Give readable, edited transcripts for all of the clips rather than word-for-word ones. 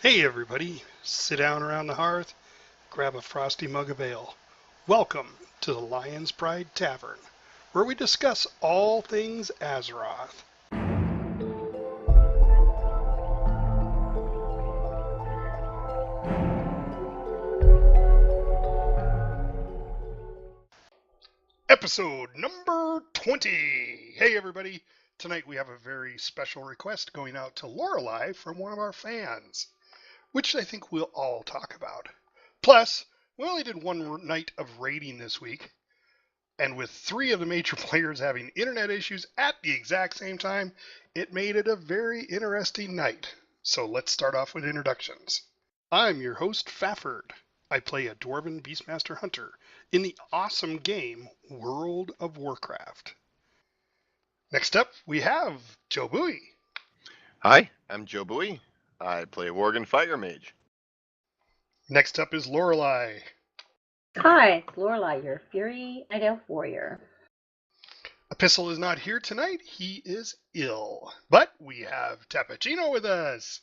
Hey everybody, sit down around the hearth, grab a frosty mug of ale. Welcome to the Lion's Pride Tavern, where we discuss all things Azeroth. Episode number 20. Hey everybody, tonight we have a very special request going out to Laureli from one of our fans, which I think we'll all talk about. Plus, we only did one night of raiding this week, and with three of the major players having internet issues at the exact same time, it made it a very interesting night. So let's start off with introductions. I'm your host, Fafford. I play a Dwarven Beastmaster Hunter in the awesome game World of Warcraft. Next up, we have Joe Bowie. Hi, I'm Joe Bowie. I play a Worgen Fire Mage. Next up is Laureli. Hi, it's Lorelei, your Fury Night Elf Warrior. Epistle is not here tonight. He is ill. But we have Tapachino with us.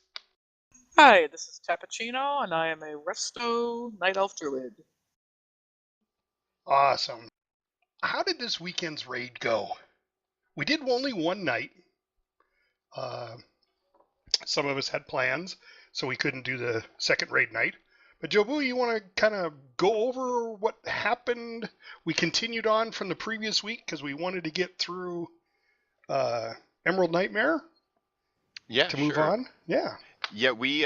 Hi, this is Tapachino, and I am a Resto Night Elf Druid. Awesome. How did this weekend's raid go? We did only one night. Some of us had plans, so we couldn't do the second raid night. But Jobu, you want to kind of go over what happened? We continued on from the previous week because we wanted to get through Emerald Nightmare. Yeah, to move sure. on. Yeah. Yeah, we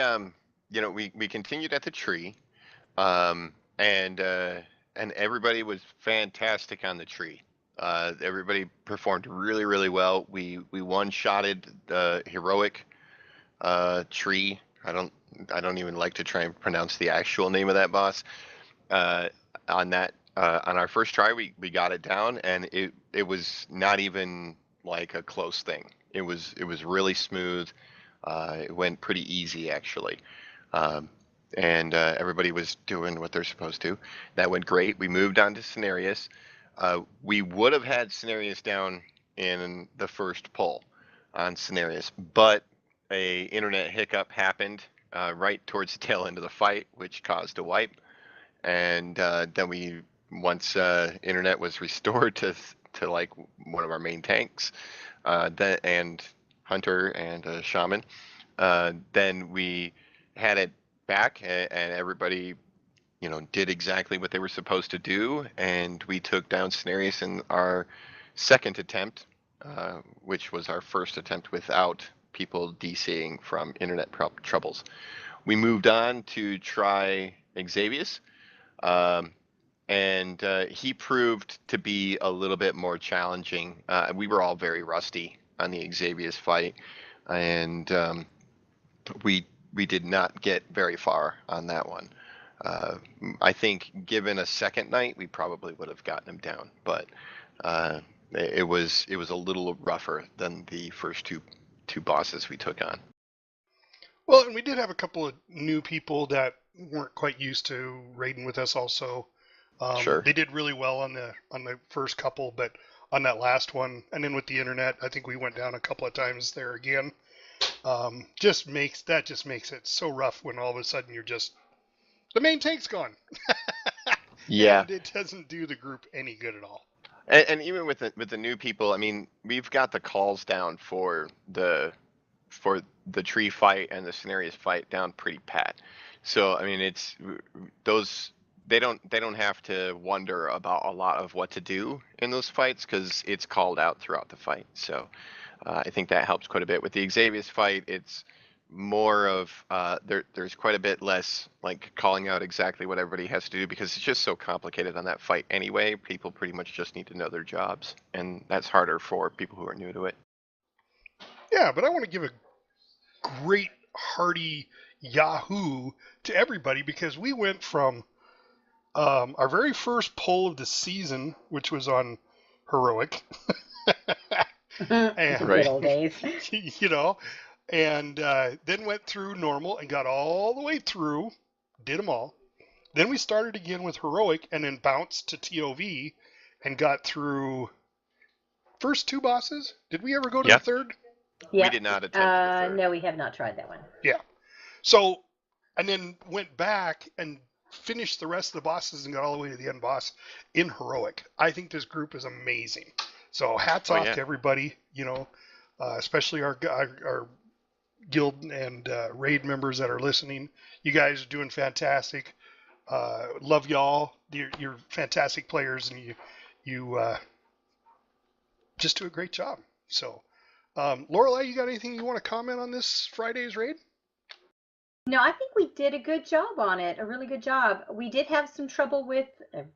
continued at the tree, and everybody was fantastic on the tree. Everybody performed really, really well. We one-shotted the heroic tree. I don't even like to try and pronounce the actual name of that boss. On our first try, we got it down, and it was not even like a close thing. It was really smooth. It went pretty easy actually, and everybody was doing what they're supposed to. That went great. We moved on to Cenarius. We would have had Cenarius down in the first pull on Cenarius, but a internet hiccup happened right towards the tail end of the fight, which caused a wipe. And then once internet was restored to like one of our main tanks, and Hunter and Shaman, then we had it back, and everybody, did exactly what they were supposed to do, and we took down Cenarius in our second attempt, which was our first attempt without people DCing from internet troubles. We moved on to try Xavius, and he proved to be a little bit more challenging. We were all very rusty on the Xavius fight, and we did not get very far on that one. I think given a second night, we probably would have gotten him down, but it was a little rougher than the first two bosses we took on. Well, and we did have a couple of new people that weren't quite used to raiding with us also. Sure. They did really well on the first couple, but on that last one, and then with the internet, I think we went down a couple of times there again. Just makes it so rough when all of a sudden the main tank's gone. Yeah. And it doesn't do the group any good at all. And even with the new people, I mean, we've got the calls down for the tree fight and the Cenarius fight down pretty pat. So I mean, it's those they don't have to wonder about a lot of what to do in those fights because it's called out throughout the fight. So I think that helps quite a bit. With the Xavius fight, it's more of there's quite a bit less like calling out exactly what everybody has to do because it's just so complicated on that fight anyway. People pretty much just need to know their jobs, and that's harder for people who are new to it. Yeah, but I want to give a great hearty Yahoo to everybody because we went from our very first pull of the season, which was on heroic, and, good old days. And then went through normal and got all the way through, did them all. Then we started again with heroic and then bounced to TOV and got through first two bosses. Did we ever go to the third? Yep. We did not attempt the third. No, we have not tried that one. Yeah. So and then went back and finished the rest of the bosses and got all the way to the end boss in heroic. I think this group is amazing. So hats Oh off yeah. to everybody, especially our guild and raid members that are listening. You guys are doing fantastic. Love y'all. You're fantastic players, and you just do a great job. So, Lorelei, you got anything you want to comment on this Friday's raid? No, I think we did a good job on it. A really good job. We did have some trouble with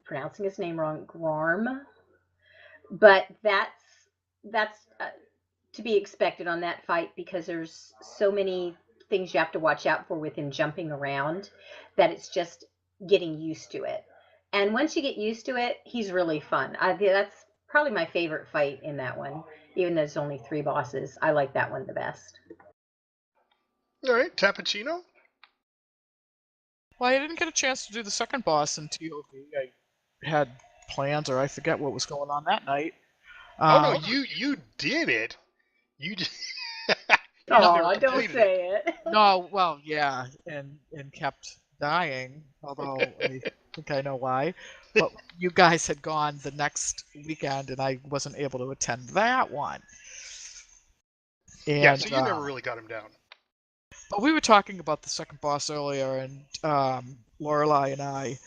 pronouncing his name wrong, Grarm, but that's to be expected on that fight because there's so many things you have to watch out for with him jumping around that it's just getting used to it. And once you get used to it, he's really fun. That's probably my favorite fight in that one, even though there's only 3 bosses. I like that one the best. All right, Tappuccino. Well, I didn't get a chance to do the second boss in TOV. I had plans, or I forget what was going on that night. Oh no, you did it. You just Oh, don't say it. No, well, yeah, and kept dying. Although I think I know why. But you guys had gone the next weekend, and I wasn't able to attend that one. And, yeah, so you never really got him down. But we were talking about the second boss earlier, and Lorelei and I,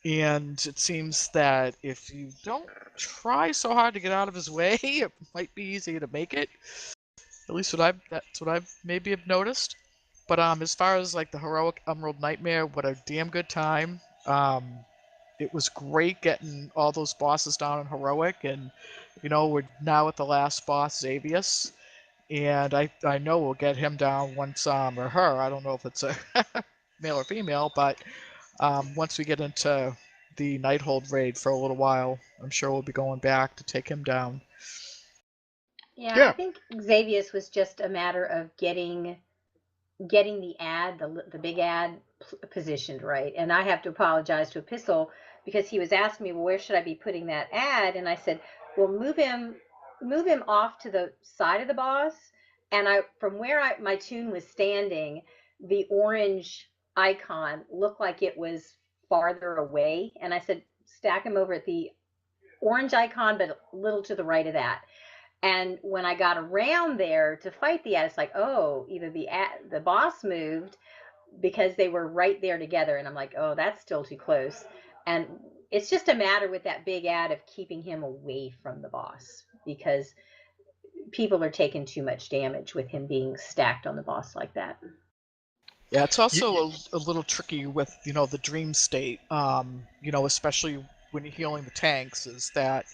and it seems that if you don't try so hard to get out of his way, it might be easier to make it. At least that's what I've maybe have noticed. But as far as like the heroic Emerald Nightmare, what a damn good time. It was great getting all those bosses down in heroic, and we're now at the last boss, Xavius. And I know we'll get him down once, or her, I don't know if it's a male or female, but once we get into the Nighthold raid for a little while, I'm sure we'll be going back to take him down. Yeah, I think Xavius was just a matter of getting the ad, the big ad positioned right. And I have to apologize to Epistle because he was asking me, well, where should I be putting that ad? And I said, well, move him off to the side of the boss. And from where my tune was standing, the orange icon looked like it was farther away. And I said, stack him over at the orange icon, but a little to the right of that. And when I got around there to fight the ad, it's like, oh, either the boss moved because they were right there together. And I'm like, oh, that's still too close. And it's just a matter with that big ad of keeping him away from the boss because people are taking too much damage with him being stacked on the boss like that. Yeah, it's also a little tricky with, the dream state, especially when you're healing the tanks, is that,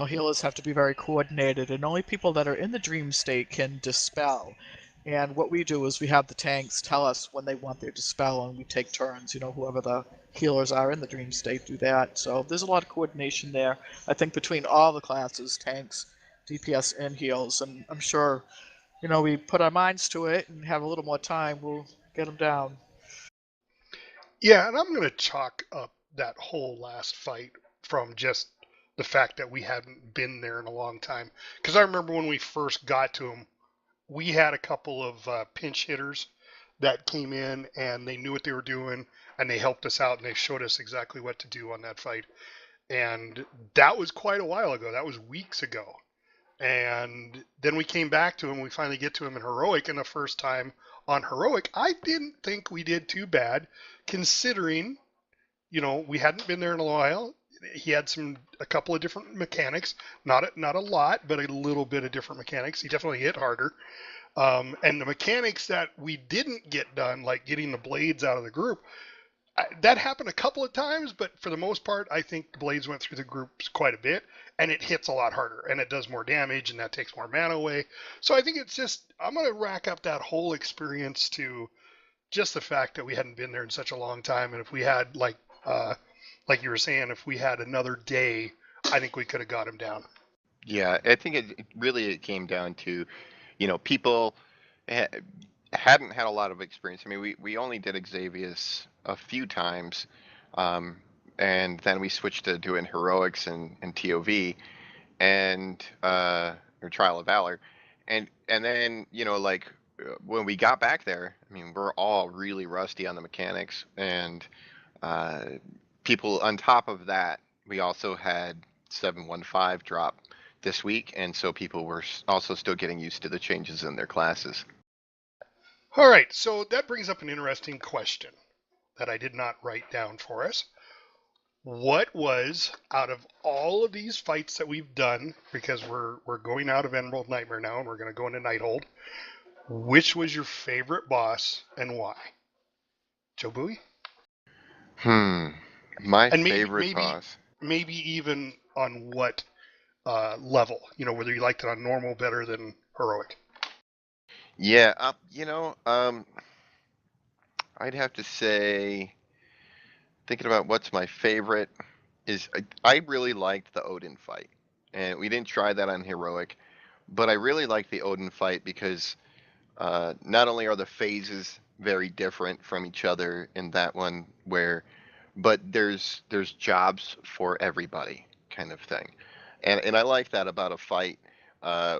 healers have to be very coordinated, and only people that are in the dream state can dispel. And what we do is we have the tanks tell us when they want their dispel, and we take turns, whoever the healers are in the dream state do that. So there's a lot of coordination there, I think, between all the classes, tanks, DPS, and heals, and I'm sure, we put our minds to it and have a little more time, we'll get them down. Yeah, and I'm going to chalk up that whole last fight from just the fact that we hadn't been there in a long time. Because I remember when we first got to him, we had a couple of pinch hitters that came in and they knew what they were doing and they helped us out and they showed us exactly what to do on that fight. And that was quite a while ago. That was weeks ago. And then we came back to him. We finally get to him in heroic, and the first time on heroic, I didn't think we did too bad, considering, we hadn't been there in a while. He had a couple of different mechanics, not a lot, but a little bit of different mechanics. He definitely hit harder. And the mechanics that we didn't get done, like getting the blades out of the group, that happened a couple of times, but for the most part, I think the blades went through the groups quite a bit, and it hits a lot harder, and it does more damage, and that takes more mana away. So I think I'm going to rack up that whole experience to just the fact that we hadn't been there in such a long time, and if we had, like you were saying, if we had another day, I think we could have got him down. Yeah, I think it came down to, people hadn't had a lot of experience. I mean, we only did Xavius a few times, and then we switched to doing heroics and TOV, and or Trial of Valor, and then like when we got back there, I mean, we're all really rusty on the mechanics, and uh, people on top of that, we also had 715 drop this week, and so people were also still getting used to the changes in their classes. All right, so that brings up an interesting question that I did not write down for us. What was, out of all of these fights that we've done, because we're going out of Emerald Nightmare now and we're going to go into Nighthold, which was your favorite boss and why? Joe Bowie? My And favorite boss. maybe even on what level? You know, whether you liked it on normal better than heroic. Yeah, I'd have to say, thinking about what's my favorite, is I really liked the Odin fight. And we didn't try that on heroic, but I really liked the Odin fight because not only are the phases very different from each other in that one, but there's jobs for everybody kind of thing, and I like that about a fight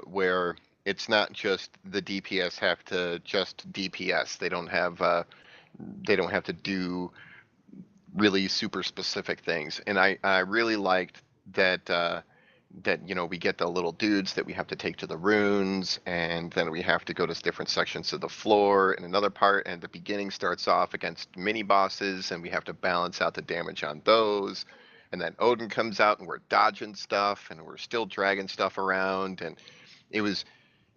where it's not just the DPS have to just DPS. They don't have to do really super specific things, and I really liked that. That we get the little dudes that we have to take to the runes, and then we have to go to different sections of the floor and another part, and the beginning starts off against mini bosses, and we have to balance out the damage on those, and then Odin comes out and we're dodging stuff and we're still dragging stuff around, and it was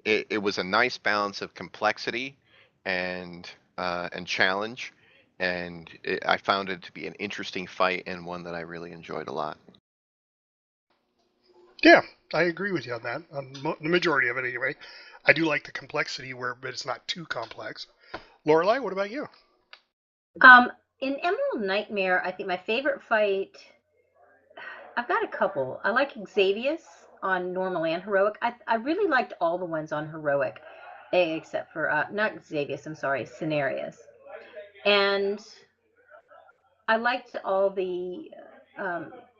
it was a nice balance of complexity and challenge, and I found it to be an interesting fight and one that I really enjoyed a lot. Yeah, I agree with you on that. On the majority of it, anyway. I do like the complexity but it's not too complex. Lorelei, what about you? In Emerald Nightmare, I think my favorite fight. I've got a couple. I like Xavius on normal and heroic. I really liked all the ones on heroic, except for not Xavius. I'm sorry, Cenarius. And I liked all the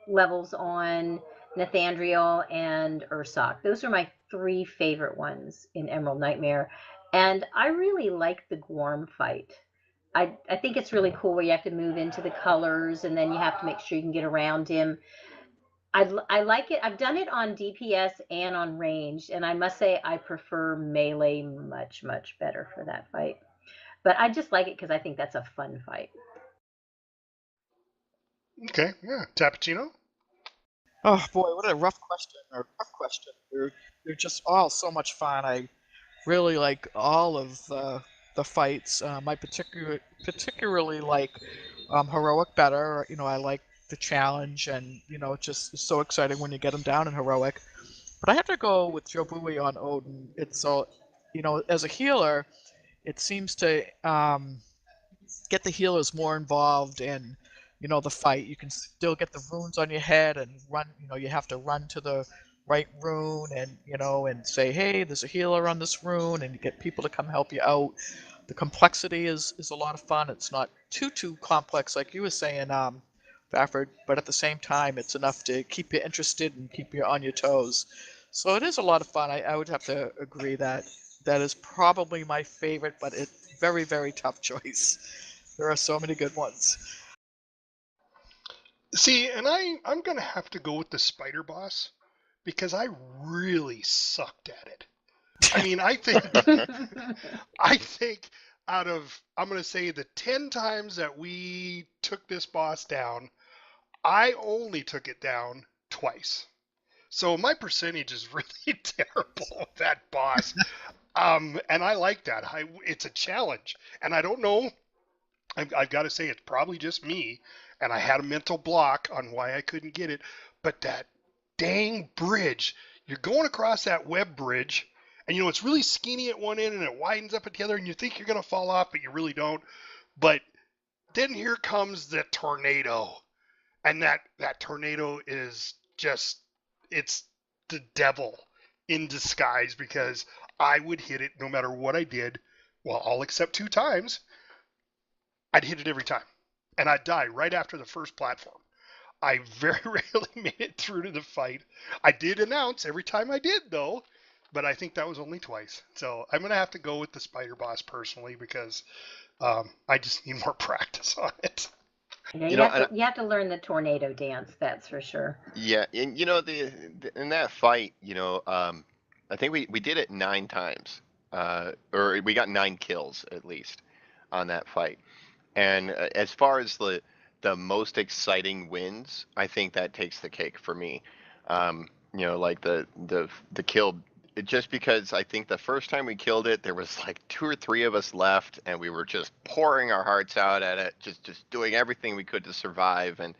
levels on Nathandriel and Ursoc. Those are my three favorite ones in Emerald Nightmare. And I really like the Gorm fight. I think it's really cool where you have to move into the colors and then you have to make sure you can get around him. I like it. I've done it on DPS and on ranged, and I must say I prefer melee much, much better for that fight. But I just like it because I think that's a fun fight. Okay, yeah. Tappuccino? Oh boy, what a rough question, or tough question. They're just all so much fun. I really like all of the fights. I particularly like heroic better. I like the challenge, and it's just so exciting when you get them down in heroic. But I have to go with Joe Bowie on Odin. It's so, as a healer, it seems to get the healers more involved in the fight. You can still get the runes on your head and run. You have to run to the right rune and and say, hey, there's a healer on this rune, and you get people to come help you out. The complexity is a lot of fun. It's not too complex like you were saying, Bafford, but at the same time it's enough to keep you interested and keep you on your toes. So it is a lot of fun. I would have to agree that that is probably my favorite, but it's very, very tough choice. There are so many good ones. See, and I'm going to have to go with the spider boss because I really sucked at it. I mean, I think out of, I'm going to say the 10 times that we took this boss down, I only took it down twice. So my percentage is really terrible with that boss. And I like that. It's a challenge. And I don't know, I've got to say it's probably just me, and I had a mental block on why I couldn't get it. But that dang bridge, you're going across that web bridge, and it's really skinny at one end and it widens up at the other, and you think you're going to fall off, but you really don't. But then here comes the tornado, and that tornado is just, it's the devil in disguise, because I would hit it no matter what I did. Well, all except 2 times. I'd hit it every time, and I'd die right after the first platform. I very rarely made it through to the fight. I did announce every time I did, though, but I think that was only twice. So I'm going to have to go with the spider boss personally because I just need more practice on it. Yeah, you have to learn the tornado dance. That's for sure. Yeah, and in that fight, I think we did it 9 times, or we got 9 kills at least on that fight. And as far as the most exciting wins, I think that takes the cake for me. Like the kill, just because I think the first time we killed it, there was like 2 or 3 of us left, and we were just pouring our hearts out at it, just doing everything we could to survive, and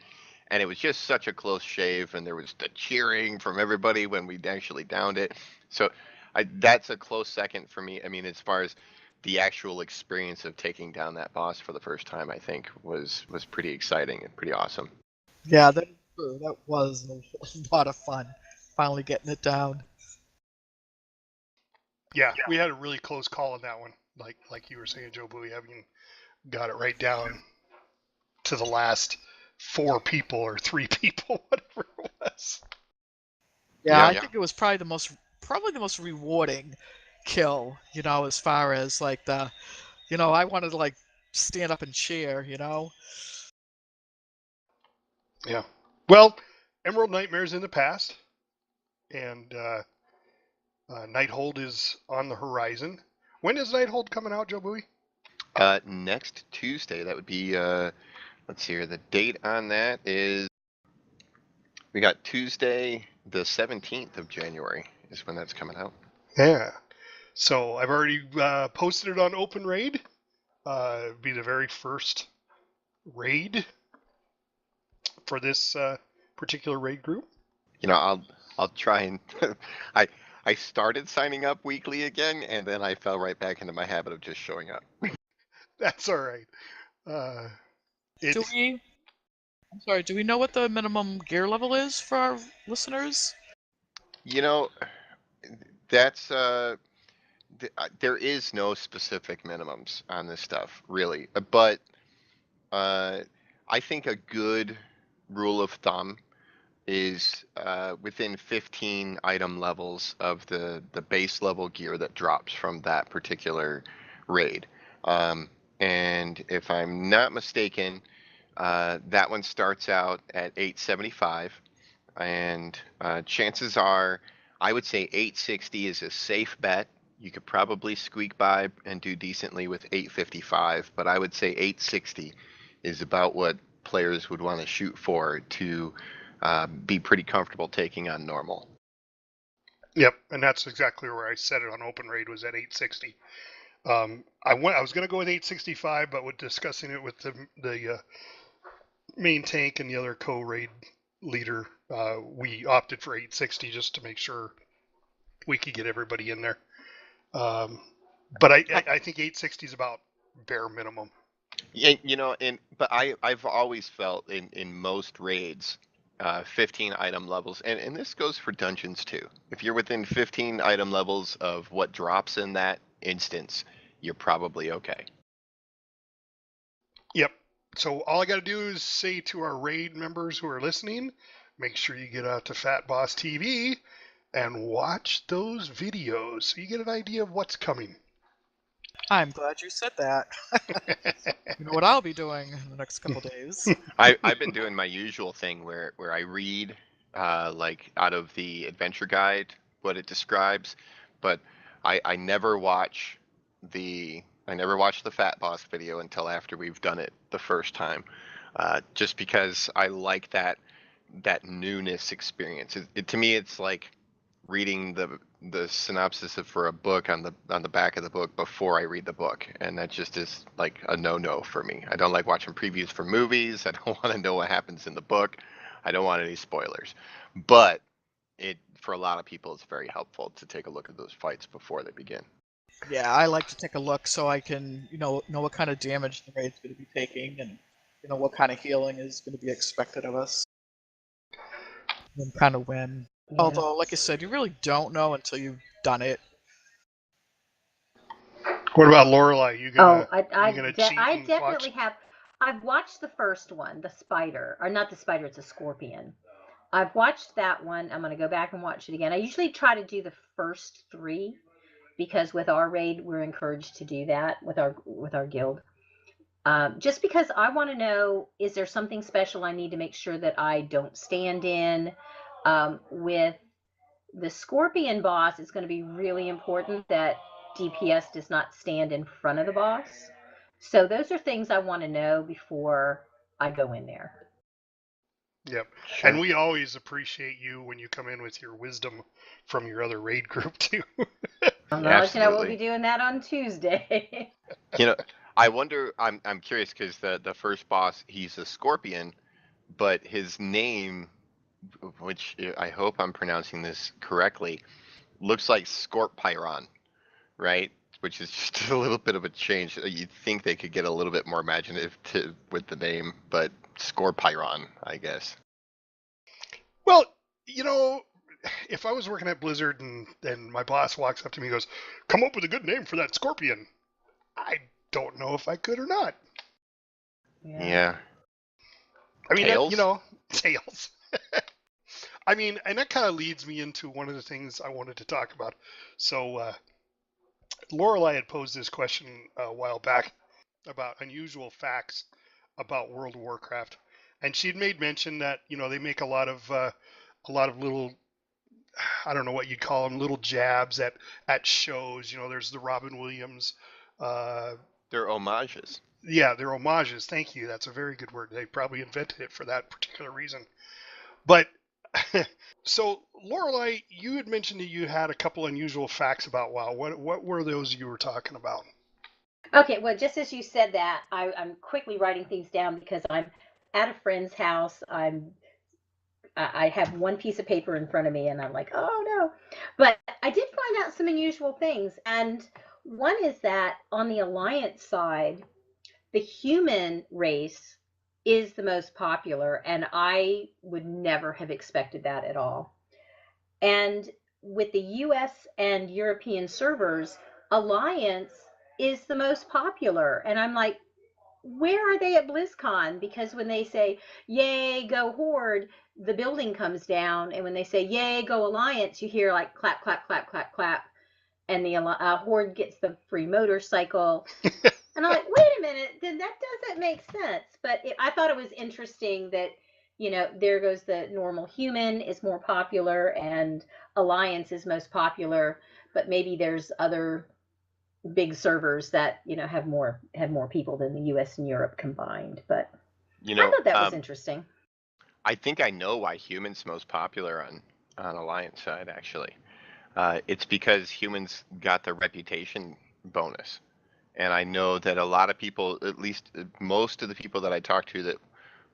it was just such a close shave, and there was the cheering from everybody when we actually downed it. So that's a close second for me. I mean, as far as the actual experience of taking down that boss for the first time, I think was pretty exciting and pretty awesome. Yeah, that was a lot of fun, finally getting it down. Yeah, we had a really close call on that one. Like you were saying, Joe Bowie, having got it right down to the last 4 people or 3 people, whatever it was. Yeah, I think it was probably the most rewarding kill, as far as like I wanted to like stand up and cheer, Yeah. Well, Emerald Nightmare's in the past, and Nighthold is on the horizon. When is Nighthold coming out, Joe Bowie? Next Tuesday. That would be let's see here. The date on that is we got Tuesday, the 17th of January is when that's coming out. Yeah. So I've already posted it on Open Raid. It'd be the very first raid for this particular raid group. I'll try and I started signing up weekly again, and then I fell right back into my habit of just showing up. That's all right. Do we know what the minimum gear level is for our listeners? That's there is no specific minimums on this stuff, really. But I think a good rule of thumb is within 15 item levels of the base level gear that drops from that particular raid. And if I'm not mistaken, that one starts out at 875, and chances are, I would say 860 is a safe bet. You could probably squeak by and do decently with 855, but I would say 860 is about what players would want to shoot for to be pretty comfortable taking on normal. Yep, and that's exactly where I set it on Open Raid, was at 860. I was going to go with 865, but with discussing it with the main tank and the other co-raid leader, we opted for 860 just to make sure we could get everybody in there. But I think 860 is about bare minimum. Yeah, but I've always felt in most raids, 15 item levels, and this goes for dungeons too. If you're within 15 item levels of what drops in that instance, you're probably okay. Yep. So all I got to do is say to our raid members who are listening, make sure you get out to Fat Boss TV and watch those videos so you get an idea of what's coming. I'm glad you said that. You know what I'll be doing in the next couple days. I've been doing my usual thing where I read like out of the adventure guide what it describes, but I never watch the Fat Boss video until after we've done it the first time, just because I like that newness experience. To me, it's like reading the synopsis for a book on the back of the book before I read the book, and that just is like a no for me. I don't like watching previews for movies. I don't want to know what happens in the book. I don't want any spoilers. But for a lot of people, it's very helpful to take a look at those fights before they begin. Yeah, I like to take a look so I can, know what kind of damage the raid's going to be taking, and what kind of healing is going to be expected of us, and kind of when. Yeah. Although, like I said, you really don't know until you've done it. What about Laureli? You gonna cheat? I definitely have. I've watched the first one, the spider, or not the spider, it's a scorpion. I've watched that one. I'm going to go back and watch it again. I usually try to do the first 3 because with our raid, we're encouraged to do that with our guild. Just because I want to know, is there something special I need to make sure that I don't stand in? With the Scorpion boss, it's going to be really important that DPS does not stand in front of the boss. So those are things I want to know before I go in there. Yep. Sure. And we always appreciate you when you come in with your wisdom from your other raid group too. I'm gonna let you know we'll Absolutely. be doing that on Tuesday. You know, I wonder. I'm curious because the first boss, he's a scorpion, but his name, which I hope I'm pronouncing this correctly, looks like Scorpiron, right? Which is just a little bit of a change. You'd think they could get a little bit more imaginative with the name, but Scorpiron, I guess. Well, if I was working at Blizzard and my boss walks up to me and goes, "Come up with a good name for that scorpion," I don't know if I could or not. Yeah. I mean, Tails? tails. I mean, and that kind of leads me into one of the things I wanted to talk about. So, Laureli had posed this question a while back about unusual facts about World of Warcraft, and she'd made mention that they make a lot of little, I don't know what you'd call them, little jabs at shows. There's the Robin Williams. They're homages. Yeah, they're homages. Thank you. That's a very good word. They probably invented it for that particular reason. But so, Laureli, you had mentioned that you had a couple unusual facts about WoW. What were those you were talking about? Okay, well, just as you said that, I'm quickly writing things down because I'm at a friend's house. I have one piece of paper in front of me, and I'm like, oh no. But I did find out some unusual things, and one is that on the Alliance side, the human race is the most popular, and I would never have expected that at all. And with the US and European servers, Alliance is the most popular. And I'm like, where are they at BlizzCon? Because when they say, yay, go Horde, the building comes down. And when they say, yay, go Alliance, you hear like clap, clap, clap, clap, clap. And the Horde gets the free motorcycle. And I'm like, wait a minute, then that doesn't make sense. But I thought it was interesting that, there goes the normal human is more popular and Alliance is most popular, but maybe there's other big servers that, have more people than the US and Europe combined. But I thought that was interesting. I think I know why humans most popular on Alliance side, actually. It's because humans got the reputation bonus. And I know that a lot of people, at least most of the people that I talked to that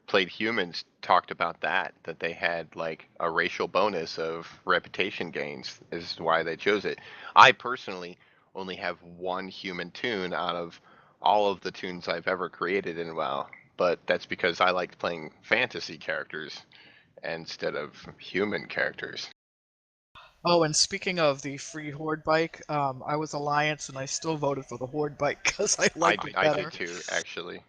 played humans, talked about that they had like a racial bonus of reputation gains is why they chose it. I personally only have one human toon out of all of the toons I've ever created in WoW, but that's because I liked playing fantasy characters instead of human characters. Oh, and speaking of the free Horde bike, I was Alliance and I still voted for the Horde bike because I liked it better. I did too, actually.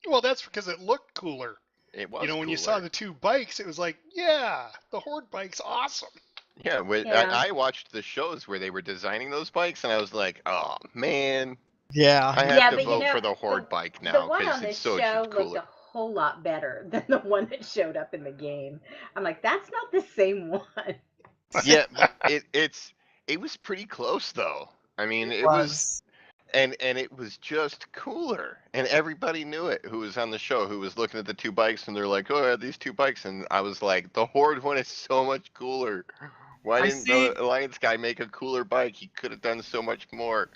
Well, that's because it looked cooler. It was when cooler. You saw the two bikes, it was like, yeah, the Horde bike's awesome. Yeah, I watched the shows where they were designing those bikes, and I was like, oh, man. Yeah. I have to vote for the Horde bike now because it's so show cooler. Looked a whole lot better than the one that showed up in the game. I'm like, that's not the same one. Yeah, it was pretty close though. I mean, it was and it was just cooler, and everybody knew it who was on the show, who was looking at the two bikes, and they're like, oh, I have these two bikes, and I was like, the Horde one is so much cooler. Why didn't the Alliance guy make a cooler bike? He could have done so much more.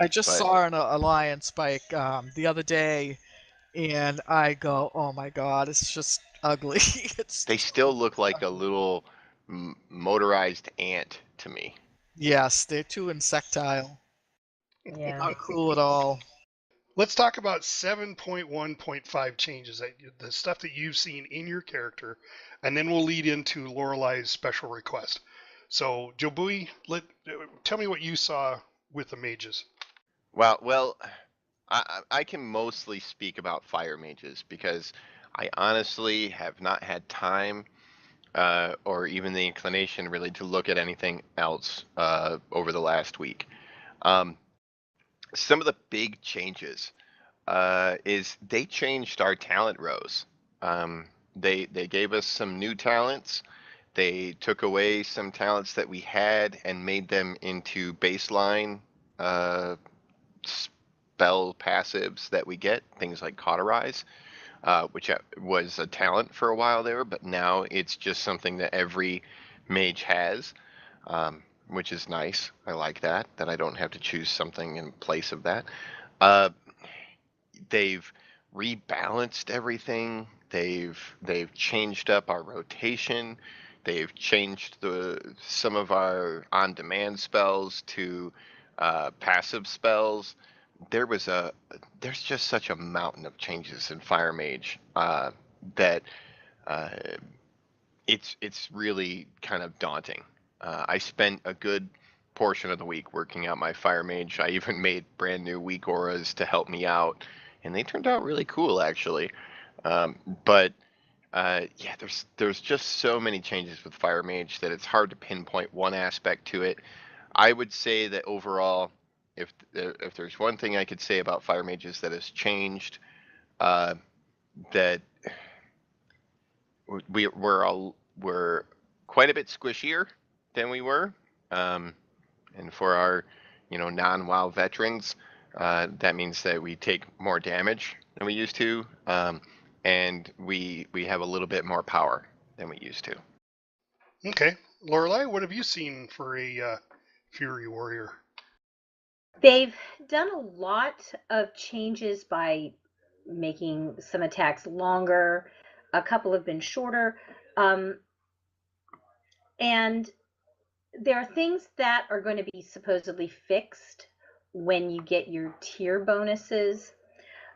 I just saw an Alliance bike the other day, and I go, oh my god, it's just ugly. They still look like a little motorized ant to me. Yes, they're too insectile. Yeah. Not cool at all. Let's talk about 7.1.5 changes, the stuff that you've seen in your character, and then we'll lead into Laureli's special request. So, Jobui, tell me what you saw with the mages. Well, I can mostly speak about fire mages because I honestly have not had time or even the inclination really to look at anything else over the last week. Um, some of the big changes is they changed our talent rows. They gave us some new talents. They took away some talents that we had and made them into baseline uh, spell passives that we get, things like Cauterize, which was a talent for a while there, but now it's just something that every mage has, which is nice. I like that I don't have to choose something in place of that. Uh, they've rebalanced everything. They've changed up our rotation. They've changed some of our on-demand spells to passive spells. There's just such a mountain of changes in Fire Mage that uh, it's really kind of daunting. I spent a good portion of the week working out my Fire Mage. I even made brand new weak auras to help me out, and they turned out really cool actually. But yeah, there's just so many changes with Fire Mage that it's hard to pinpoint one aspect to it. I would say that overall, if there's one thing I could say about Fire Mages that has changed, that we're quite a bit squishier than we were, and for our non-WoW veterans, that means that we take more damage than we used to, and we have a little bit more power than we used to. Okay, Laureli, what have you seen for a Fury Warrior? They've done a lot of changes by making some attacks longer. A couple have been shorter. And there are things that are going to be supposedly fixed when you get your tier bonuses.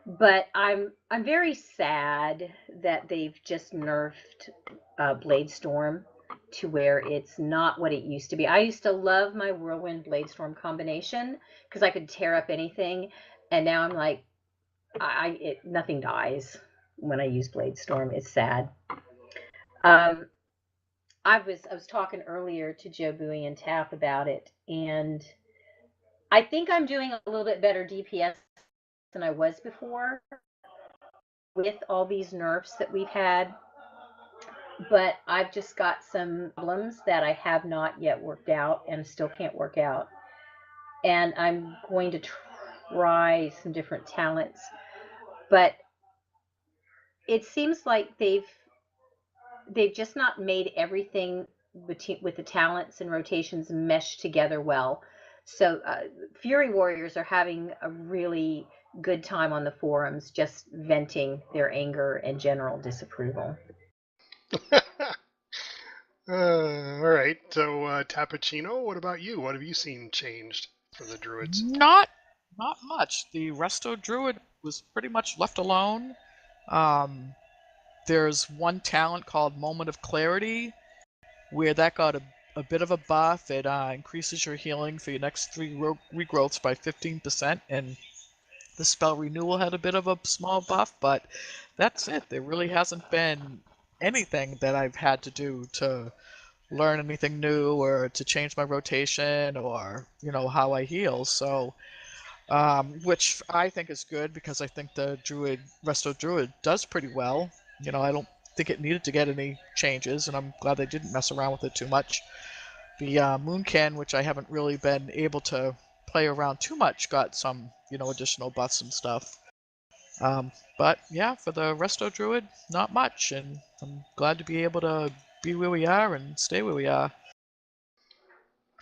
But I'm very sad that they've just nerfed Blade Storm to where it's not what it used to be. I used to love my Whirlwind Blade Storm combination because I could tear up anything, and now I'm like, nothing dies when I use Blade Storm. It's sad. I was talking earlier to Joe Bowie and Tap about it, and I think I'm doing a little bit better DPS than I was before with all these nerfs that we've had, but I've just got some problems that I have not yet worked out and still can't work out. And I'm going to try some different talents, but it seems like they've just not made everything with the talents and rotations mesh together well. So Fury Warriors are having a really good time on the forums, just venting their anger and general disapproval. All right. So, Tappuccino, what about you? What have you seen changed for the druids? Not much. The Resto Druid was pretty much left alone. There's one talent called Moment of Clarity, where that got a bit of a buff. It increases your healing for your next 3 regrowths by 15%, and the spell renewal had a bit of a small buff, but that's it. There really hasn't been anything that I've had to do to learn anything new or to change my rotation or how I heal. So which I think is good because I think the Resto Druid does pretty well. I don't think it needed to get any changes, and I'm glad they didn't mess around with it too much. The Mooncan, which I haven't really been able to play around too much, got some additional buffs and stuff. But yeah, for the Resto Druid, not much, and I'm glad to be able to be where we are and stay where we are.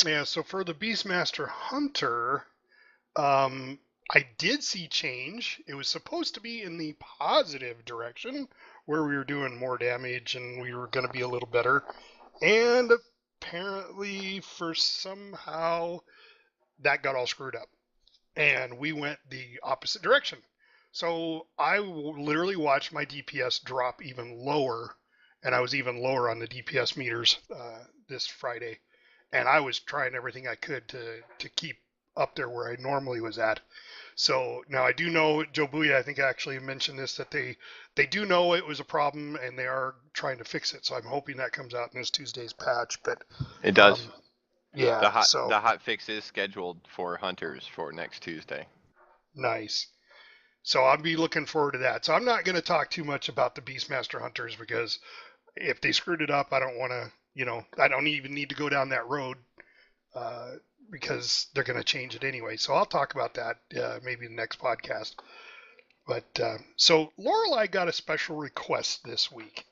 Yeah, so for the Beastmaster Hunter, I did see change. It was supposed to be in the positive direction, where we were doing more damage and we were going to be a little better. And apparently, for somehow, that got all screwed up. And we went the opposite direction. So I literally watched my DPS drop even lower, and I was even lower on the DPS meters this Friday. And I was trying everything I could to keep up there where I normally was at. So now I do know Joe Bouya, I think actually mentioned this, that they do know it was a problem and they are trying to fix it. So I'm hoping that comes out in this Tuesday's patch. But it does. Yeah. The hot fix is scheduled for hunters for next Tuesday. Nice. So I'll be looking forward to that. So I'm not going to talk too much about the Beastmaster hunters because if they screwed it up, I don't want to, I don't even need to go down that road because they're going to change it anyway. So I'll talk about that maybe in the next podcast. But so Laureli got a special request this week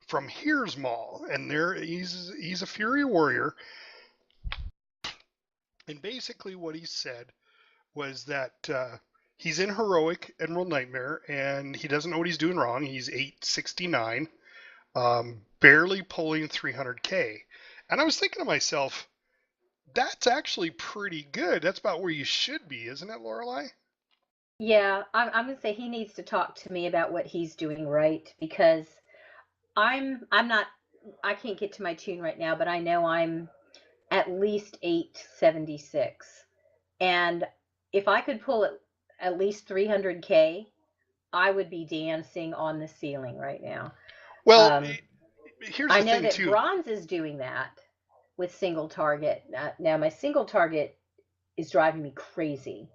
from Here's Maul, and he's a Fury Warrior. And basically what he said was that he's in Heroic Emerald Nightmare, and he doesn't know what he's doing wrong. He's 869, barely pulling 300k. And I was thinking to myself, that's actually pretty good. That's about where you should be, isn't it, Laureli? Yeah, I'm going to say he needs to talk to me about what he's doing right, because I can't get to my tune right now, but I know I'm at least 876. And if I could pull at least 300k, I would be dancing on the ceiling right now. Well, here's the I know thing that too. Bronze is doing that with single target. Now my single target is driving me crazy,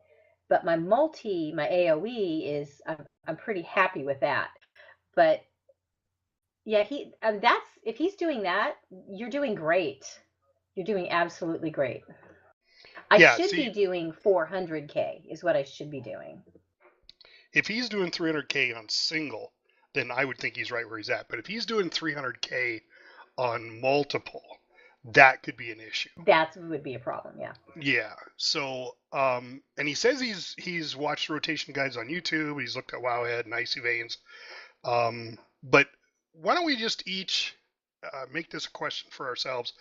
but my AOE is, I'm pretty happy with that. But yeah, if he's doing that, you're doing great. You're doing absolutely great. I should be doing 400k is what I should be doing. If he's doing 300k on single, then I would think he's right where he's at. But if he's doing 300k on multiple, that could be an issue. That would be a problem, yeah. Yeah. So, and he says he's watched rotation guides on YouTube. He's looked at Wowhead and Icy Veins. But why don't we just each make this a question for ourselves,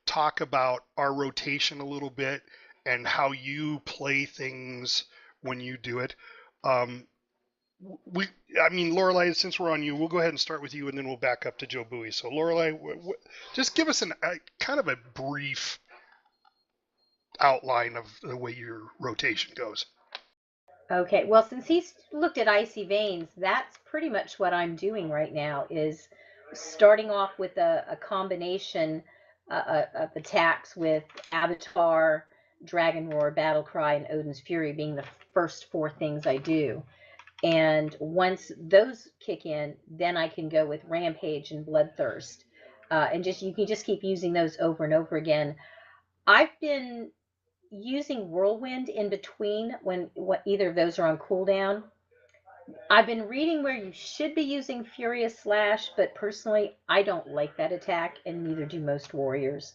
talk about our rotation a little bit and how you play things when you do it. Laureli, since we're on you, we'll go ahead and start with you, and then we'll back up to Joe Bouya. So, Laureli, just give us kind of a brief outline of the way your rotation goes. Okay, well, since he's looked at Icy Veins, that's pretty much what I'm doing right now, is starting off with a combination of attacks with Avatar, Dragon Roar, Battle Cry, and Odin's Fury being the first 4 things I do. And once those kick in, then I can go with Rampage and Bloodthirst. And you can just keep using those over and over again. I've been using Whirlwind in between when either of those are on cooldown. I've been reading where you should be using Furious Slash, but personally, I don't like that attack, and neither do most warriors.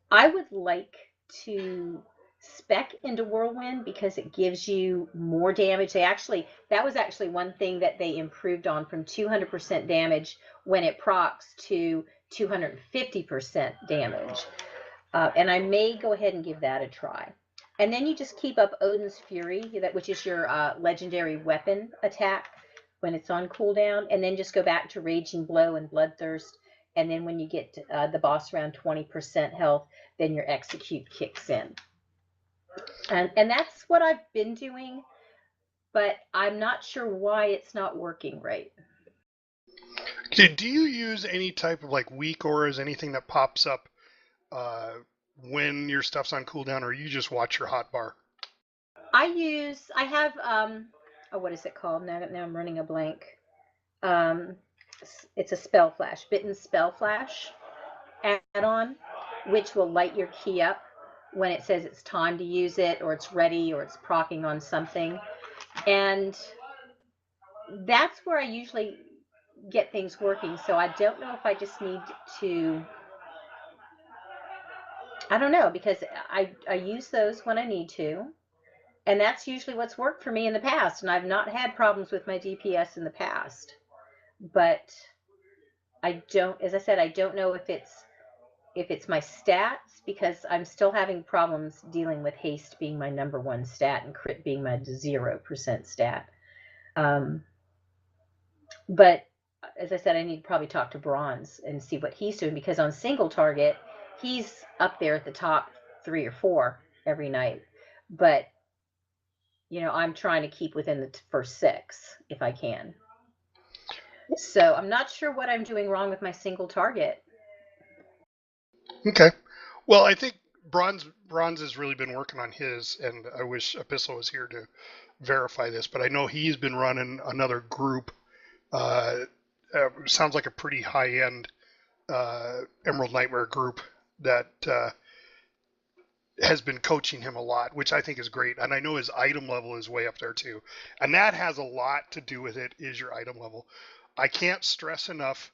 I would like to spec into Whirlwind because it gives you more damage. That was actually one thing that they improved on, from 200% damage when it procs to 250% damage. And I may go ahead and give that a try. And then you just keep up Odin's Fury, which is your legendary weapon attack when it's on cooldown, and then just go back to Raging Blow and Bloodthirst. And then when you get to, the boss around 20% health, then your Execute kicks in. And that's what I've been doing, but I'm not sure why it's not working right. Do you use any type of weak auras, anything that pops up when your stuff's on cooldown, or you just watch your hotbar? I have what is it called? Now I'm running a blank. It's a Spell Flash, Bitten Spell Flash add-on, which will light your key up when it says it's time to use it, or it's ready, or it's proccing on something. And that's where I usually get things working. So I don't know if I just need to, I don't know, because I use those when I need to. And that's usually what's worked for me in the past. And I've not had problems with my DPS in the past. But as I said, I don't know if it's my stats, because I'm still having problems dealing with haste being my #1 stat and crit being my 0% stat. But as I said, I need to probably talk to Bronze and see what he's doing, because on single target, he's up there at the top 3 or 4. every night, but I'm trying to keep within the first 6 if I can. So I'm not sure what I'm doing wrong with my single target. Okay. Well, I think Bronze has really been working on his, and I wish Epistle was here to verify this, but I know he's been running another group. Sounds like a pretty high-end Emerald Nightmare group that has been coaching him a lot, which I think is great. And I know his item level is way up there too. And that has a lot to do with it, is your item level. I can't stress enough,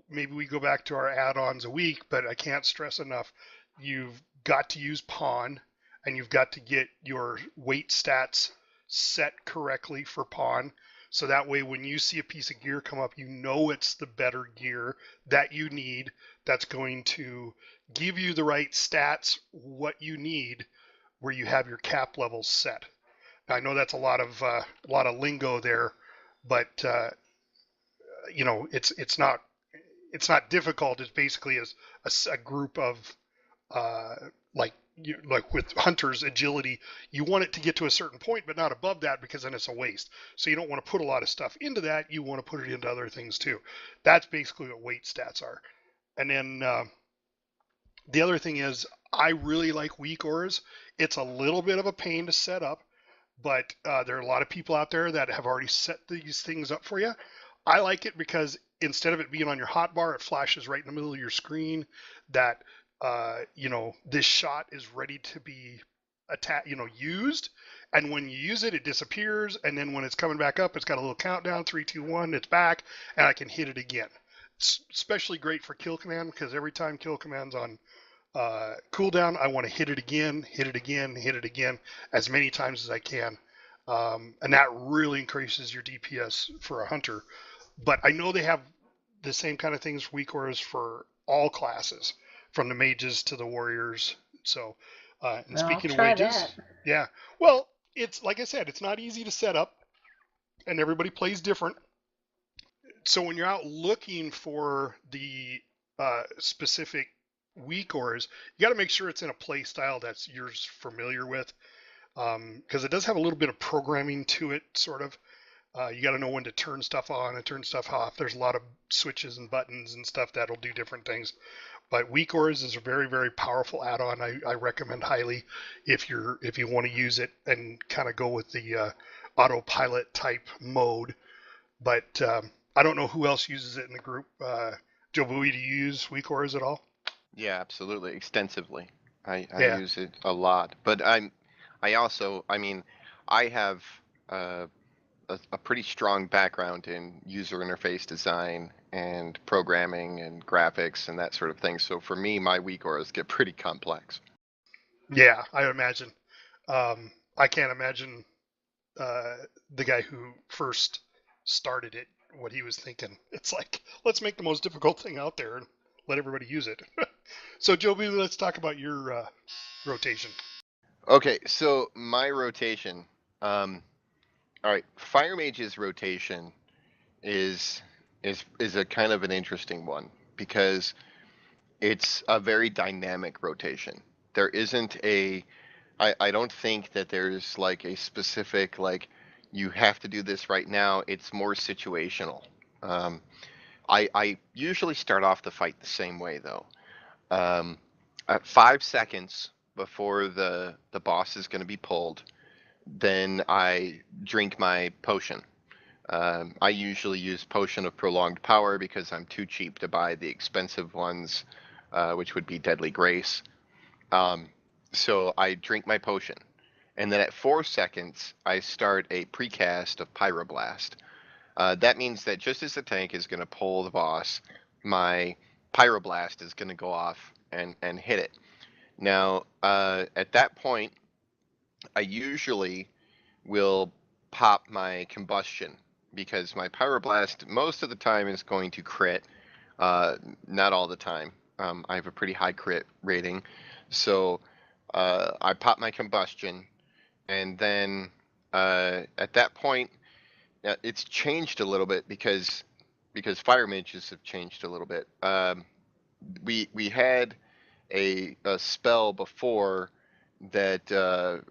maybe we go back to our add-ons a week, but I can't stress enough. You've got to use pawn, and you've got to get your weight stats set correctly for pawn. So that way, when you see a piece of gear come up, you know it's the better gear that you need that's going to give you the right stats, what you need, where you have your cap levels set. Now, I know that's a lot of lingo there, but it's not difficult. It's basically a group of like with hunters agility, you want it to get to a certain point, but not above that, because then it's a waste. So you don't want to put a lot of stuff into that. You want to put it into other things too. That's basically what weight stats are. And then the other thing is, I really like weak auras. It's a little bit of a pain to set up, but there are a lot of people out there that have already set these things up for you. I like it because instead of it being on your hotbar, it flashes right in the middle of your screen that this shot is ready to be used. And when you use it, it disappears. And then when it's coming back up, it's got a little countdown, 3, 2, 1, it's back, and I can hit it again. It's especially great for kill command, because every time kill command's on cooldown, I want to hit it again, as many times as I can. And that really increases your DPS for a hunter. But I know they have the same kind of things for weak auras for all classes, from the mages to the warriors. So, and speaking of wages, yeah. Well, it's like I said, it's not easy to set up, and everybody plays different. So when you're out looking for the specific weak auras, you got to make sure it's in a play style that's you're familiar with, because it does have a little bit of programming to it, sort of. You got to know when to turn stuff on and turn stuff off. There's a lot of switches and buttons and stuff that'll do different things. But weak auras is a very, very powerful add-on. I recommend highly if you want to use it and kind of go with the autopilot type mode. But I don't know who else uses it in the group. Joe Bowie, do you use weak auras at all? Yeah, absolutely, extensively. I use it a lot. But I have a pretty strong background in user interface design and programming and graphics and that sort of thing. So for me, my weak auras get pretty complex. Yeah, I imagine. I can't imagine the guy who first started it, what he was thinking. It's like, let's make the most difficult thing out there and let everybody use it. So, Joby, let's talk about your rotation. Okay, so my rotation. All right, Fire Mage's rotation is a kind of an interesting one, because it's a very dynamic rotation. There isn't I don't think that there's like a specific, like, you have to do this right now. It's more situational. I usually start off the fight the same way, though. At 5 seconds before the boss is going to be pulled, then I drink my potion. I usually use Potion of Prolonged Power because I'm too cheap to buy the expensive ones, which would be Deadly Grace. So I drink my potion. And then at 4 seconds, I start a precast of Pyroblast. That means that just as the tank is going to pull the boss, my Pyroblast is going to go off and hit it. Now, at that point, I usually will pop my combustion, because my Pyroblast most of the time is going to crit. Not all the time. I have a pretty high crit rating. So I pop my combustion, and then at that point, it's changed a little bit because fire mages have changed a little bit. We had a spell before that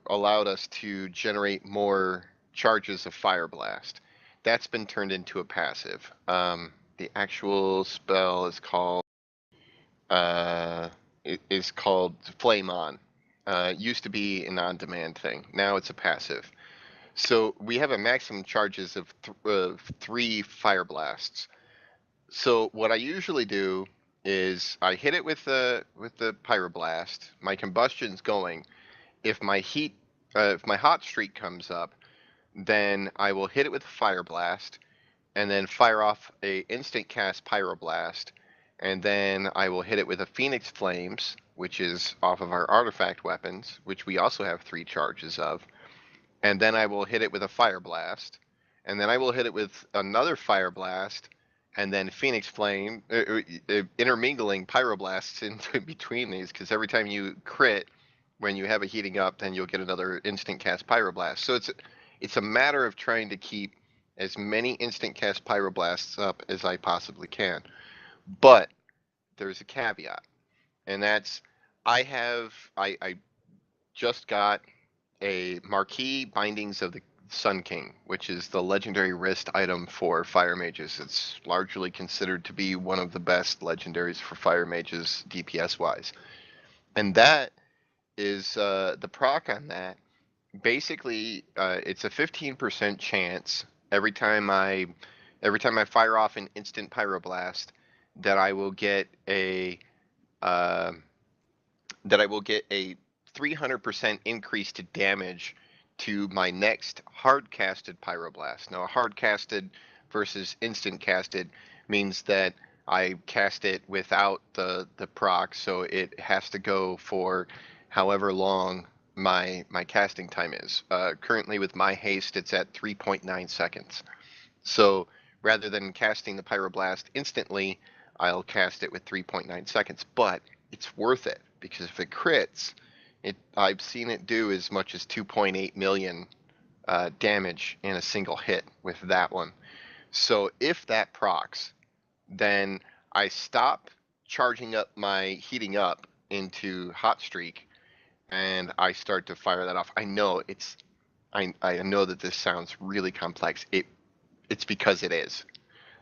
allowed us to generate more charges of Fire Blast. That's been turned into a passive. The actual spell uh, is called Flame On. Used to be an on-demand thing. Now it's a passive. So we have a maximum charges of 3 Fire Blasts. So what I usually do is I hit it with the pyroblast. My combustion's going. If my hot streak comes up, then I will hit it with a fire blast, and then fire off a instant cast pyroblast, and then I will hit it with a phoenix flames, which is off of our artifact weapons, which we also have 3 charges of, and then I will hit it with a fire blast, and then I will hit it with another fire blast, and then phoenix flame, intermingling pyroblasts into between these, because every time you crit when you have a heating up, then you'll get another instant cast pyroblast. So it's a matter of trying to keep as many instant cast pyroblasts up as I possibly can. But there's a caveat, and that's I just got a Marquee Bindings of the Sun King, which is the legendary wrist item for fire mages. It's largely considered to be one of the best legendaries for fire mages DPS wise. And that is the proc on that. Basically, it's a 15% chance every time I fire off an instant pyroblast that I will get a uh, 300% increase to damage to my next hard casted pyroblast. Now, a hard casted versus instant casted means that I cast it without the proc, so it has to go for however long my casting time is. Currently, with my haste, it's at 3.9 seconds. So rather than casting the pyroblast instantly, I'll cast it with 3.9 seconds. But it's worth it, because if it crits, I've seen it do as much as 2.8 million damage in a single hit with that one. So if that procs, then I stop charging up my heating up into hot streak, and I start to fire that off. I know I know that this sounds really complex. It's because it is.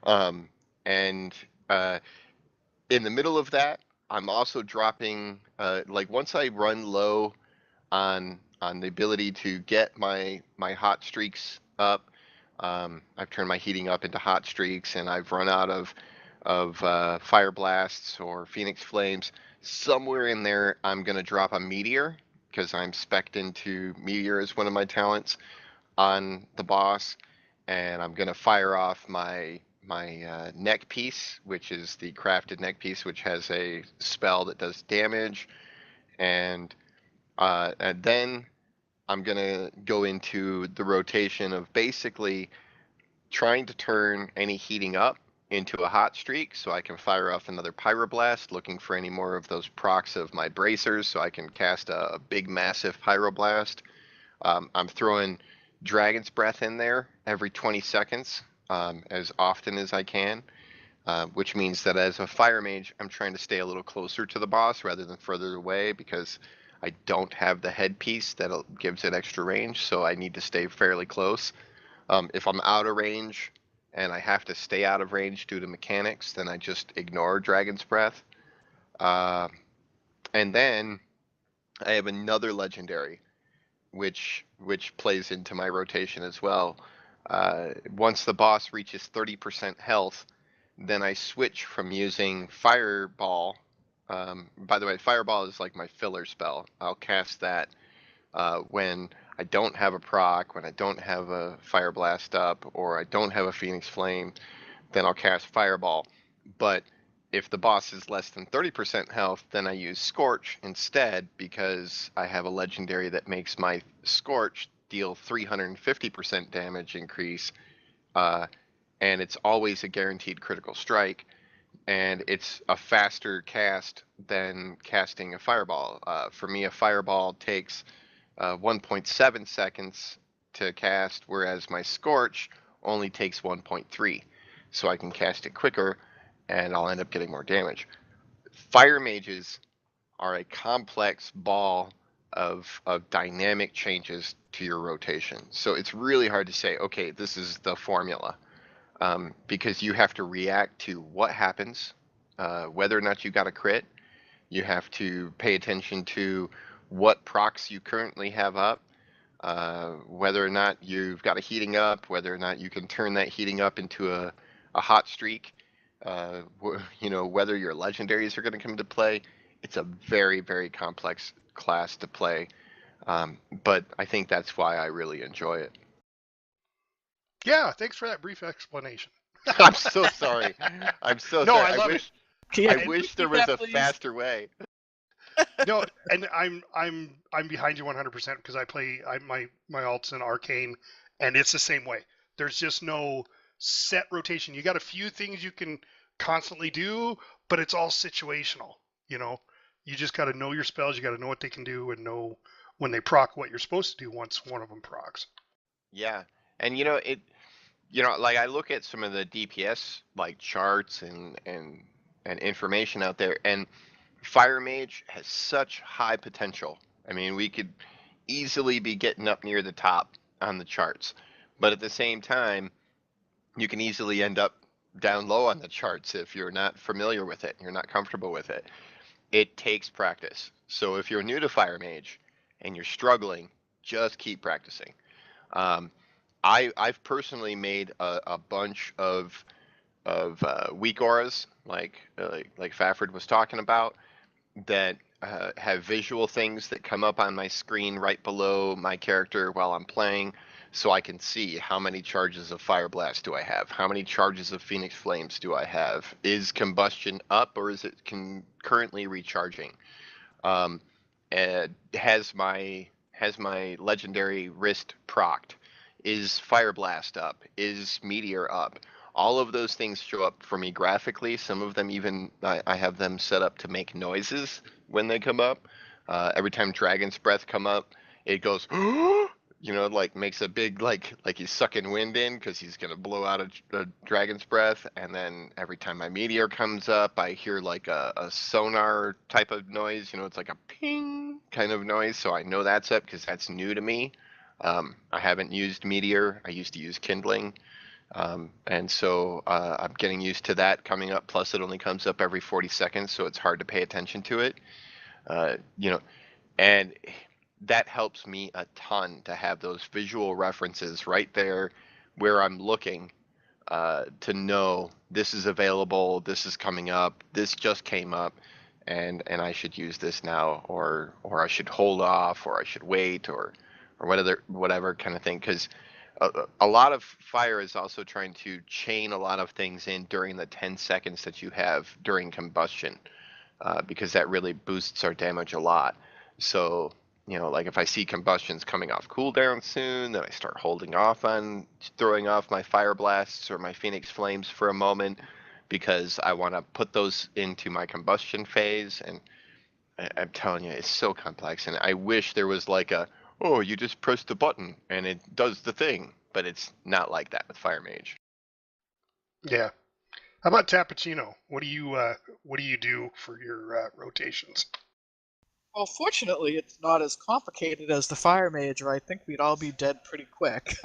And in the middle of that, I'm also dropping, like once I run low on the ability to get my hot streaks up, I've turned my heating up into hot streaks, and I've run out of fire blasts or phoenix flames. Somewhere in there, I'm gonna drop a meteor, because I'm spec'd into meteor as one of my talents on the boss, and I'm gonna fire off my neck piece, which is the crafted neck piece, which has a spell that does damage, and then I'm gonna go into the rotation of basically trying to turn any heating up into a hot streak, so I can fire off another pyroblast, looking for any more of those procs of my bracers, so I can cast a big massive pyroblast. I'm throwing Dragon's Breath in there every 20 seconds, as often as I can, which means that as a fire mage, I'm trying to stay a little closer to the boss rather than further away, because I don't have the headpiece that gives it extra range, so I need to stay fairly close. If I'm out of range and I have to stay out of range due to mechanics, then I just ignore Dragon's Breath. And then I have another legendary, which plays into my rotation as well. Once the boss reaches 30% health, then I switch from using Fireball. By the way, Fireball is like my filler spell. I'll cast that when I don't have a proc, when I don't have a Fire Blast up, or I don't have a Phoenix Flame, then I'll cast Fireball. But if the boss is less than 30% health, then I use Scorch instead, because I have a legendary that makes my Scorch deal 350% damage increase, and it's always a guaranteed critical strike, and it's a faster cast than casting a Fireball. For me, a Fireball takes 1.7 seconds to cast, whereas my Scorch only takes 1.3. So I can cast it quicker, and I'll end up getting more damage. Fire mages are a complex ball dynamic changes to your rotation. So it's really hard to say, okay, this is the formula, because you have to react to what happens, whether or not you got a crit. You have to pay attention to what procs you currently have up, whether or not you've got a heating up, whether or not you can turn that heating up into a hot streak, whether your legendaries are going to come into play. It's a very, very complex class to play, but I think that's why I really enjoy it. Yeah, thanks for that brief explanation. I'm so sorry. I'm so No, sorry. I love it. I wish there was a faster way. No, and I'm behind you 100% because I play my alts in Arcane, and it's the same way. There's just no set rotation. You got a few things you can constantly do, but it's all situational. You just got to know your spells. You got to know what they can do and know when they proc what you're supposed to do once one of them procs. Yeah, and like I look at some of the DPS like charts and information out there, and Fire Mage has such high potential. I mean, we could easily be getting up near the top on the charts, but at the same time, you can easily end up down low on the charts if you're not familiar with it, you're not comfortable with it. It takes practice. So if you're new to Fire Mage and you're struggling, just keep practicing. I've personally made a bunch of weak auras, like Fafford was talking about, that have visual things that come up on my screen right below my character while I'm playing, so I can see how many charges of Fire Blast do I have, how many charges of Phoenix Flames do I have, is combustion up or is it currently recharging, has my legendary wrist procced, is Fire Blast up, is Meteor up. All of those things show up for me graphically. Some of them even, I have them set up to make noises when they come up. Every time Dragon's Breath come up, it goes, like makes a big, like he's sucking wind in because he's going to blow out a Dragon's Breath. And then every time my Meteor comes up, I hear like a sonar type of noise. It's like a ping kind of noise. So I know that's up because that's new to me. I haven't used Meteor. I used to use Kindling. And so I'm getting used to that coming up. Plus, it only comes up every 40 seconds, so it's hard to pay attention to it. And that helps me a ton to have those visual references right there where I'm looking, to know this is available, this is coming up, this just came up, and I should use this now, or I should hold off, or I should wait, or whatever kind of thing, because a lot of fire is also trying to chain a lot of things in during the 10 seconds that you have during combustion, because that really boosts our damage a lot. So, like if I see combustions coming off cooldown soon, then I start holding off on throwing off my fire blasts or my Phoenix Flames for a moment, because I want to put those into my combustion phase. And I'm telling you, it's so complex. And I wish there was like oh, you just press the button and it does the thing, but it's not like that with Fire Mage. Yeah. How about Tappuccino? What do you do for your rotations? Well, fortunately, it's not as complicated as the Fire Mage, or I think we'd all be dead pretty quick.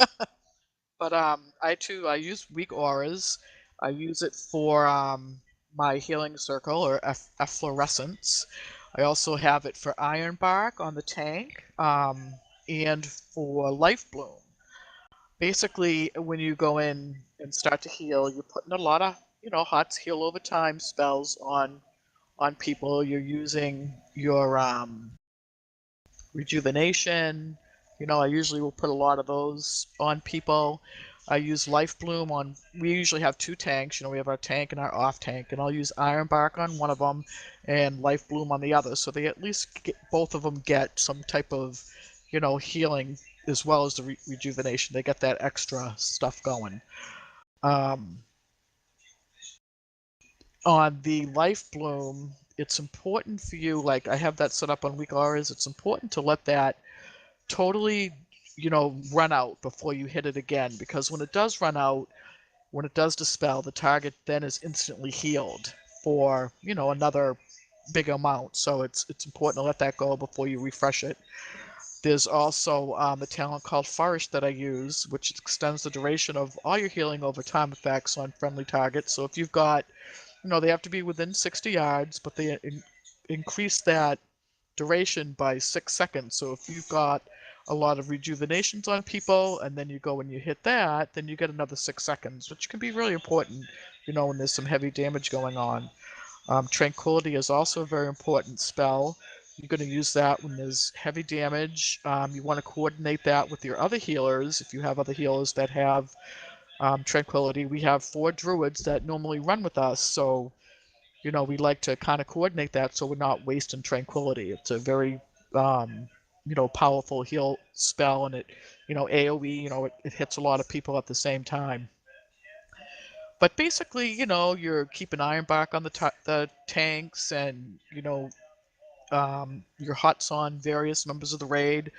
But I use weak auras. I use it for my healing circle, or efflorescence. I also have it for Iron Bark on the tank, and for Life Bloom. Basically, when you go in and start to heal, you're putting a lot of, Huts heal over time spells on people. You're using your rejuvenation. I usually will put a lot of those on people. I use Life Bloom on. We usually have two tanks. We have our tank and our off tank, and I'll use Iron Bark on one of them, and Life Bloom on the other. So they at least both of them get some type of, healing as well as the rejuvenation. They get that extra stuff going. On the Life Bloom, it's important for you, like I have that set up on weak auras, it's important to let that totally, run out before you hit it again, because when it does run out, when it does dispel, the target then is instantly healed for, another big amount, so it's important to let that go before you refresh it. There's also a talent called Flourish that I use, which extends the duration of all your healing over time effects on friendly targets. So if you've got, they have to be within 60 yards, but they increase that duration by 6 seconds. So if you've got a lot of rejuvenations on people and then you go and you hit that, then you get another 6 seconds, which can be really important, when there's some heavy damage going on. Tranquility is also a very important spell. You're going to use that when there's heavy damage. You want to coordinate that with your other healers. If you have other healers that have Tranquility, we have 4 druids that normally run with us, so we like to kind of coordinate that so we're not wasting Tranquility. It's a very powerful heal spell, and it AoE, it hits a lot of people at the same time. But basically, you're keeping Ironbark on the tanks, and your huts on various members of the raid.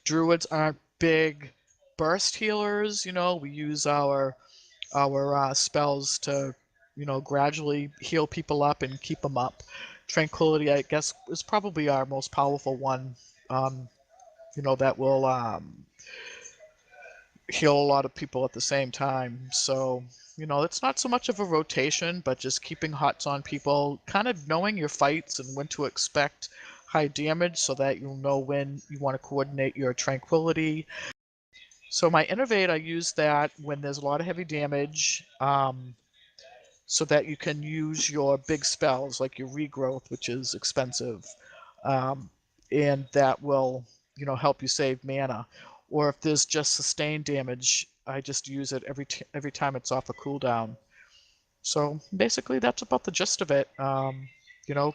Druids aren't big burst healers. We use our spells to gradually heal people up and keep them up. Tranquility, I guess, is probably our most powerful one. That will heal a lot of people at the same time. So, it's not so much of a rotation, but just keeping huts on people, kind of knowing your fights and when to expect high damage so that you'll know when you want to coordinate your Tranquility. So my Innovate, I use that when there's a lot of heavy damage, so that you can use your big spells like your Regrowth, which is expensive, and that will help you save mana. Or if there's just sustained damage, I just use it every time it's off a cooldown. So basically, that's about the gist of it.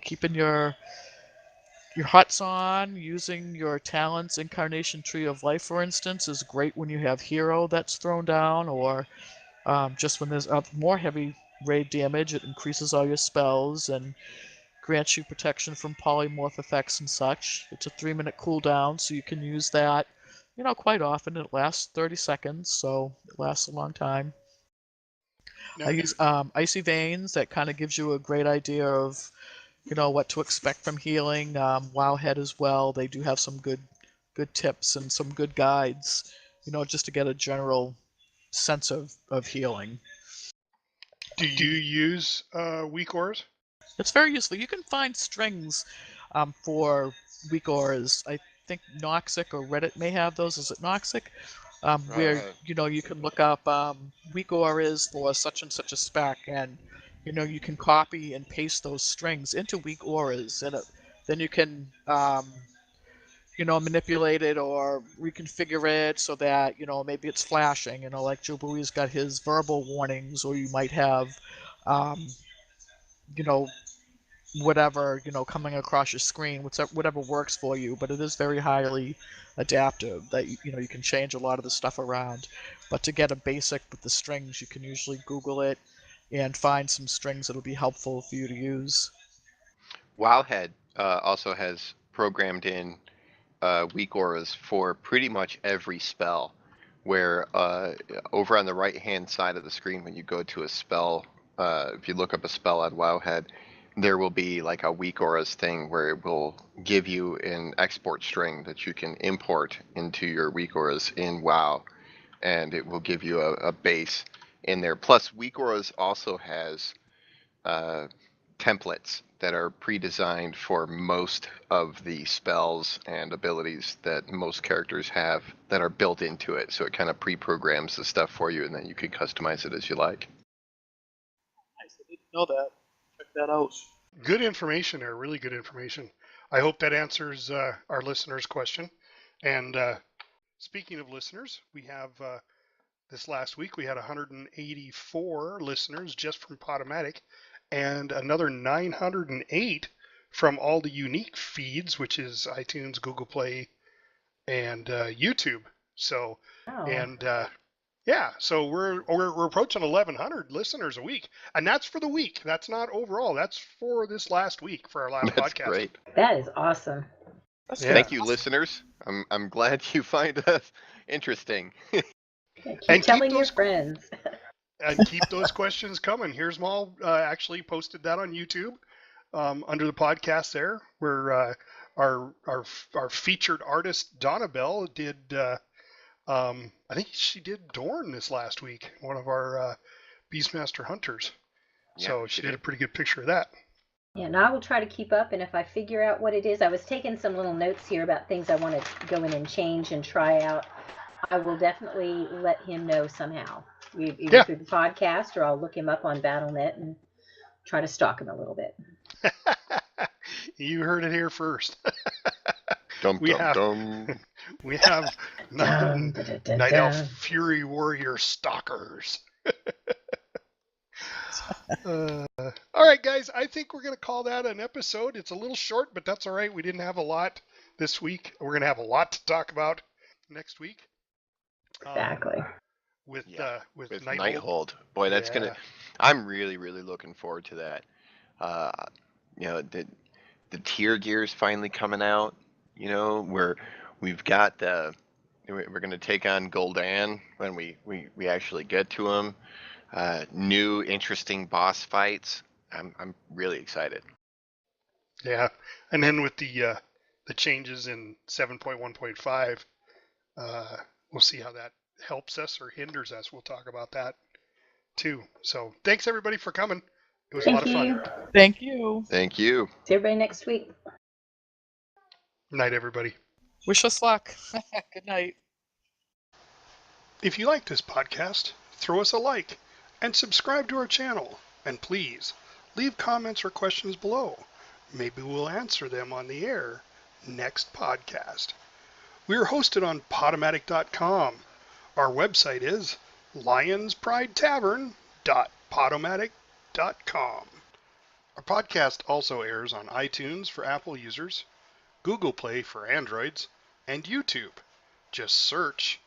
Keeping your huts on, using your talents. Incarnation Tree of Life, for instance, is great when you have Hero that's thrown down, or just when there's more heavy raid damage. It increases all your spells and grants you protection from polymorph effects and such. It's a 3-minute cooldown, so you can use that, quite often. It lasts 30 seconds, so it lasts a long time. Now, I use Icy Veins. That kind of gives you a great idea of, what to expect from healing. Wowhead as well. They do have some good tips and some good guides, just to get a general sense of healing. do you use weak auras? It's very useful. You can find strings for weak auras. I think Noxic or Reddit may have those. Is it Noxic? Where you can look up weak auras for such and such a spec, and you can copy and paste those strings into weak auras, and then you can manipulate it or reconfigure it so that maybe it's flashing. Like Jobui's got his verbal warnings, or you might have you know whatever coming across your screen, whatever works for you. But it is very highly adaptive, that you can change a lot of the stuff around. But to get a basic with the strings, you can usually Google it and find some strings that'll be helpful for you to use. Wowhead also has programmed in weak auras for pretty much every spell, where over on the right hand side of the screen when you go to a spell, if you look up a spell on Wowhead, there will be like a weak auras thing where it will give you an export string that you can import into your weak auras in WoW, and it will give you a base in there. Plus, weak auras also has templates that are pre-designed for most of the spells and abilities that most characters have that are built into it. So it kind of pre-programs the stuff for you, and then you can customize it as you like. Nice, I didn't know that. Check that out. Good information there, really good information. I hope that answers our listeners' question. And speaking of listeners, we have this last week we had 184 listeners just from Podomatic, and another 908 from all the unique feeds, which is iTunes, Google Play, and YouTube. So, and yeah, so we're approaching 1,100 listeners a week, and that's for the week. That's not overall. That's for this last week for our last That's podcast. Great. That is awesome. Thank you, listeners. I'm glad you find us interesting. Keep telling your friends. And keep those questions coming. Here's Maul actually posted that on YouTube. under the podcast there, where our featured artist Donna Bell did. I think she did Dorn this last week, one of our Beastmaster hunters. Yeah, So she did a pretty good picture of that. Yeah, and I will try to keep up, and if I figure out what it is, I was taking some little notes here about things I want to go in and change and try out. I will definitely let him know somehow, either through the podcast, or I'll look him up on Battle.net and try to stalk him a little bit. You heard it here first. We have Night Elf Fury Warrior Stalkers. All right, guys, I think we're going to call that an episode. It's a little short, but that's all right. We didn't have a lot this week. We're going to have a lot to talk about next week. Exactly. With Nighthold. Boy, that's gonna. I'm really looking forward to that. The tier gear's finally coming out. Where we've got we're gonna take on Gul'dan when we actually get to him. New interesting boss fights. I'm really excited. Yeah, and then with the changes in 7.1.5, we'll see how that helps us or hinders us. We'll talk about that too. So thanks everybody for coming. It was a lot of fun. Thank you. Thank you. See everybody next week. Night, everybody. Wish us luck. Good night. If you like this podcast, throw us a like and subscribe to our channel. And please, leave comments or questions below. Maybe we'll answer them on the air next podcast. We are hosted on Podomatic.com. Our website is lionspridetavern.podomatic.com. Our podcast also airs on iTunes for Apple users, Google Play for Androids, and YouTube. Just search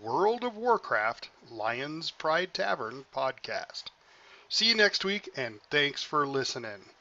World of Warcraft Lions Pride Tavern Podcast. See you next week, and thanks for listening.